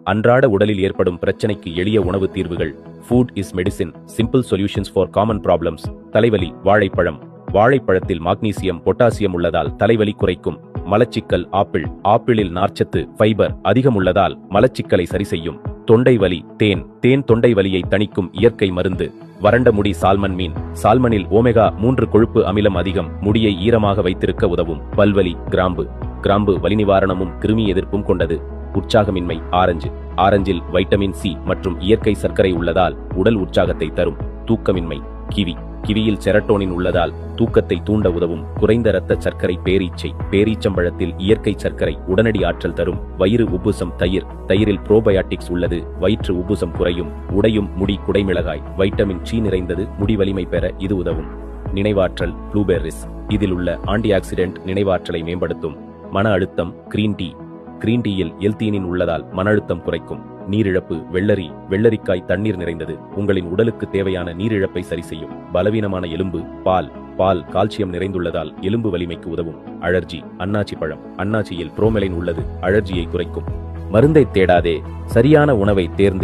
அன்றாட உடலில் ஏற்படும் பிரச்சனைக்கு எளிய உணவு தீர்வுகள். Food is medicine, simple solutions for common problems. தலைவலி, வாழைப்பழம். வாழைப்பழத்தில் மாக்னீசியம், பொட்டாசியம் உள்ளதால் தலைவலி குறைக்கும். மலச்சிக்கல், ஆப்பிள். ஆப்பிளில் நார்ச்சத்து, ஃபைபர் அதிகம் உள்ளதால் மலச்சிக்கலை சரி செய்யும். தொண்டை வலி, தேன். தேன் தொண்டை வலியை தணிக்கும் இயற்கை மருந்து. வறண்ட முடி, சால்மன் மீன். சால்மனில் ஓமெகா 3 கொழுப்பு அமிலம் அதிகம், முடியை ஈரமாக வைத்திருக்க உதவும். பல்வலி, கிராம்பு. கிராம்பு வலி நிவாரணமும் கிருமி எதிர்ப்பும் கொண்டது. உற்சாகமின்மை, ஆரஞ்சு. ஆரஞ்சில் வைட்டமின் சி மற்றும் இயற்கை சர்க்கரை உள்ளதால் உடல் உற்சாகத்தை தரும். தூக்கமின்மை, கிவி. கிவியில் செரட்டோனின் உள்ளதால் தூக்கத்தை தூண்ட உதவும். குறைந்த இரத்த சர்க்கரை, பேரீச்சை. பேரீச்சம்பழத்தில் இயற்கை சர்க்கரை உடனடி ஆற்றல் தரும். வயிறு உப்புசம், தயிர். தயிரில் புரோபயாட்டிக்ஸ் உள்ளது, வயிற்று உப்புசம் குறையும். உடையும் முடி, குடைமிளகாய். வைட்டமின் சி நிறைந்தது, முடி வலிமை பெற இது உதவும். நினைவாற்றல், ப்ளூபெர்ரிஸ். இதில் உள்ள ஆன்டி ஆக்சிடென்ட் நினைவாற்றலை மேம்படுத்தும். மன அழுத்தம், கிரீன் டீ. கிரீன் டீயில் எல்தீனின் உள்ளதால் மன அழுத்தம் குறைக்கும். நீரிழப்பு, வெள்ளரி. வெள்ளரிக்காய் தண்ணீர் நிறைந்தது, உங்களின் உடலுக்கு தேவையான நீரிழப்பை சரி செய்யும். பலவீனமான எலும்பு, பால். பால் கால்சியம் நிறைந்துள்ளதால் எலும்பு வலிமைக்கு உதவும். அழற்சி, அன்னாச்சி பழம். அன்னாச்சியில் புரோமெலைன் உள்ளது, அழற்சியை குறைக்கும். மருந்தை தேடாதே, சரியான உணவை தேர்ந்தெடு.